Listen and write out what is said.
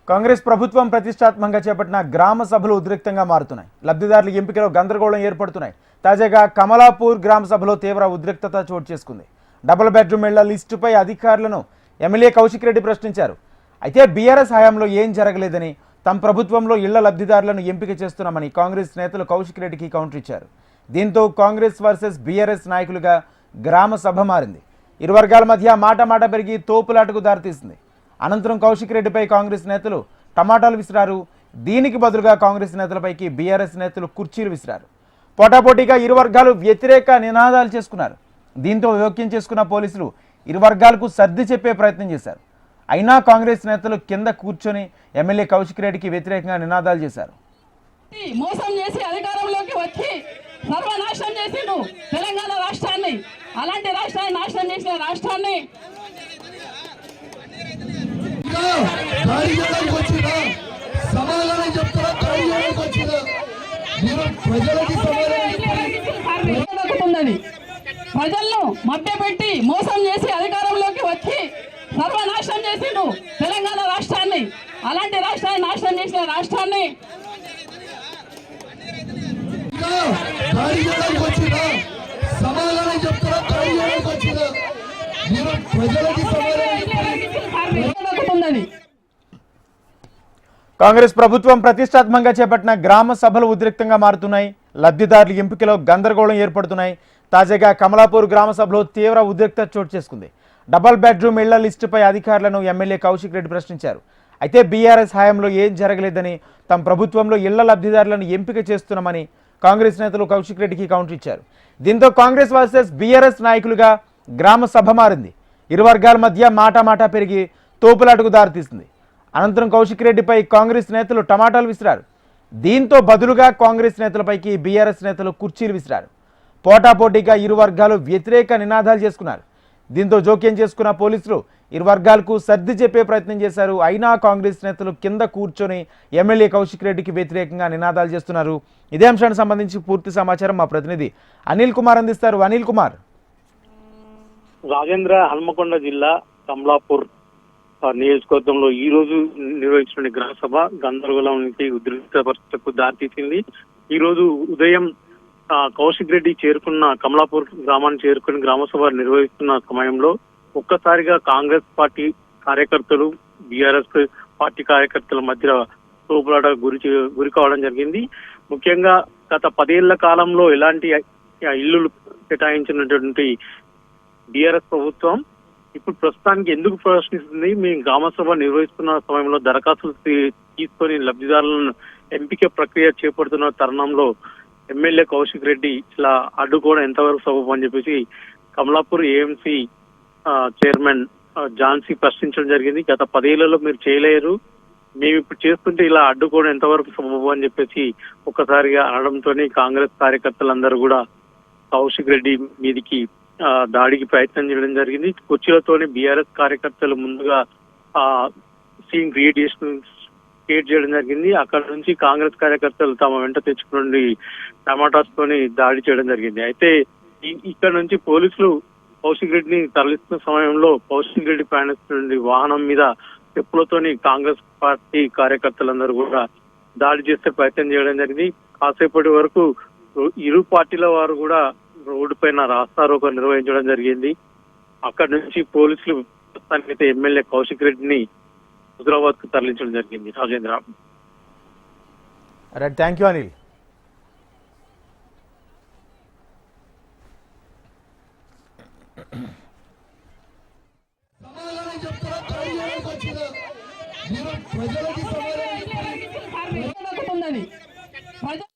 కాంగ్రెస్ ప్రభుత్వం ప్రతిష్టాత్మకంగా చేపట్టిన గ్రామ సభలు ఉద్రిక్తంగా మారుతున్నాయి. లబ్ధిదారుల ఎంపికలో గందరగోళం ఏర్పడుతున్నాయి. తాజాగా కమలాపూర్ గ్రామ సభలో తీవ్ర ఉద్రిక్తత చోటు చేసుకుంది. డబుల్ బెడ్రూమ్ ఇళ్ల లిస్టుపై అధికారులను ఎమ్మెల్యే కౌశిక్ రెడ్డి ప్రశ్నించారు. అయితే బీఆర్ఎస్ హయాంలో ఏం జరగలేదని, తమ ప్రభుత్వంలో ఇళ్ల లబ్ధిదారులను ఎంపిక చేస్తున్నామని కాంగ్రెస్ నేతలు కౌశిక్ రెడ్డికి కౌంటర్ ఇచ్చారు. దీంతో కాంగ్రెస్ వర్సెస్ బీఆర్ఎస్ నాయకులుగా గ్రామ సభ మారింది. ఇరు వర్గాల మధ్య మాట పెరిగి తోపులాటకు దారితీసింది. అనంతరం కౌశిక్ రెడ్డిపై కాంగ్రెస్ నేతలు టమాటాలు విసిరారు. దీనికి బదులుగా కాంగ్రెస్ నేతలపైకి బీఆర్ఎస్ నేతలు కుర్చీలు విసిరారు. పోటాపోటీగా ఇరు వర్గాలు వ్యతిరేక నినాదాలు చేసుకున్నారు. దీంతో జోక్యం చేసుకున్న పోలీసులు ఇరు వర్గాలకు సర్ది చెప్పే ప్రయత్నం చేశారు. అయినా కాంగ్రెస్ నేతలు కింద కూర్చొని ఎమ్మెల్యే కౌశిక్ రెడ్డికి వ్యతిరేకంగా నినాదాలు చేశారు. మోసం చేసి అధికారంలోకి వచ్చి సర్వనాశనం చేసిండు తెలంగాణ రాష్ట్రాన్ని. అలాంటి రాష్ట్రాన్ని నాశనం చేసిన రాష్ట్రాన్ని ప్రజలను మభ్యపెట్టి మోసం చేసి అధికారంలోకి వచ్చి సర్వనాశనం చేసిండు తెలంగాణ రాష్ట్రాన్ని. అలాంటి రాష్ట్రాన్ని నాశనం చేసిన రాష్ట్రాన్ని కాంగ్రెస్ ప్రభుత్వం ప్రతిష్టాత్మకంగా చేపట్టిన గ్రామ సభలు ఉద్రిక్తంగా మారుతున్నాయి. లబ్ధిదారుల ఎంపికలో గందరగోళం ఏర్పడుతున్నాయి. తాజాగా కమలాపూర్ గ్రామ సభలో తీవ్ర ఉద్రిక్తత చోటు చేసుకుంది. డబుల్ బెడ్రూమ్ ఇళ్ల లిస్టుపై అధికారులను ఎమ్మెల్యే కౌశిక్ రెడ్డి ప్రశ్నించారు. అయితే బీఆర్ఎస్ హయాంలో ఏం జరగలేదని, తమ ప్రభుత్వంలో ఇళ్ల లబ్ధిదారులను ఎంపిక చేస్తున్నామని కాంగ్రెస్ నేతలు కౌశిక్ రెడ్డికి కౌంటర్ ఇచ్చారు. దీంతో కాంగ్రెస్ వర్సెస్ బీఆర్ఎస్ నాయకులుగా గ్రామ సభ మారింది. ఇరు వర్గాల మధ్య మాట పెరిగి తోపులాటకు దారితీసింది. అనంతరం కౌశిక్ రెడ్డిపై కాంగ్రెస్ నేతలు టమాటాలు విసిరారు. దీంతో బదులుగా కాంగ్రెస్ నేతలపైకి బీఆర్ఎస్ నేతలు కుర్చీలు విసిరారు. పోటాపోటీగా ఇరు వర్గాలు వ్యతిరేక నినాదాలు చేసుకున్నారు. దీంతో జోక్యం చేసుకున్న పోలీసులు ఇరు వర్గాలకు సర్ది చెప్పే ప్రయత్నం చేశారు. అయినా కాంగ్రెస్ నేతలు కింద కూర్చొని ఎమ్మెల్యే కౌశిక్ రెడ్డికి వ్యతిరేకంగా నినాదాలు చేస్తున్నారు. ఇదే అంశానికి సంబంధించి పూర్తి సమాచారం మా ప్రతినిధి అనిల్ కుమార్ అందిస్తారు. అనిల్ కుమార్. రాజేంద్ర, హన్మకొండ జిల్లా కమలాపూర్ నియోజకవర్గంలో ఈ రోజు నిర్వహించిన గ్రామ సభ గందరగోళానికి ఉద్రిక్త పరిస్థితులకు దారితీసింది. ఈ రోజు ఉదయం కౌశిక్ రెడ్డి చేరుకున్న కమలాపూర్ గ్రామాన్ని చేరుకుని గ్రామ సభ నిర్వహిస్తున్న సమయంలో ఒక్కసారిగా కాంగ్రెస్ పార్టీ కార్యకర్తలు బీఆర్ఎస్ పార్టీ కార్యకర్తల మధ్య తోపులాట గురి కావడం జరిగింది. ముఖ్యంగా గత 10 ఏళ్ల కాలంలో ఎలాంటి ఇల్లులు కేటాయించినటువంటి బీఆర్ఎస్ ప్రభుత్వం ఇప్పుడు ప్రస్తుతానికి ఎందుకు ప్రశ్నిస్తుంది? మేము గ్రామ సభ నిర్వహిస్తున్న సమయంలో దరఖాస్తులు తీసుకొని లబ్ధిదారులను ఎంపిక ప్రక్రియ చేపడుతున్న తరుణంలో ఎమ్మెల్యే కౌశిక్ రెడ్డి ఇలా అడ్డుకోవడం ఎంతవరకు సబబు అని చెప్పేసి కమలాపూర్ ఏఎంసీ చైర్మన్ ఝాన్సీ ప్రశ్నించడం జరిగింది. గత 10 ఏళ్లలో మీరు చేయలేరు, మేము ఇప్పుడు చేస్తుంటే ఇలా అడ్డుకోవడం ఎంతవరకు సబబు అని చెప్పేసి ఒక్కసారిగా అనడంతో కాంగ్రెస్ కార్యకర్తలందరూ కూడా కౌశిక్ రెడ్డి మీదికి దాడికి ప్రయత్నం చేయడం జరిగింది. కుర్చీలతోని బీఆర్ఎస్ కార్యకర్తలు ముందుగా సీన్ క్రియేట్ చేయడం జరిగింది. అక్కడ నుంచి కాంగ్రెస్ కార్యకర్తలు తమ వెంట తెచ్చుకుని టమాటాస్ తోని దాడి చేయడం జరిగింది. అయితే ఇక్కడ నుంచి పోలీసులు కౌశిక్ రెడ్డిని తరలిస్తున్న సమయంలో కౌశిక్ రెడ్డి ప్రయాణిస్తున్న వాహనం మీద చెప్పులతోని కాంగ్రెస్ పార్టీ కార్యకర్తలందరూ కూడా దాడి చేసే ప్రయత్నం చేయడం జరిగింది. కాసేపటి వరకు ఇరు పార్టీల వారు కూడా రోడ్డు పైన రాస్తారోకో నిర్వహించడం జరిగింది. అక్కడి నుంచి పోలీసులు ప్రస్తుతానికైతే ఎమ్మెల్యే కౌశిక్ రెడ్డిని హైదరాబాద్ కు తరలించడం జరిగింది. రాజేంద్ర. Thank you Anil. ప్రజలకి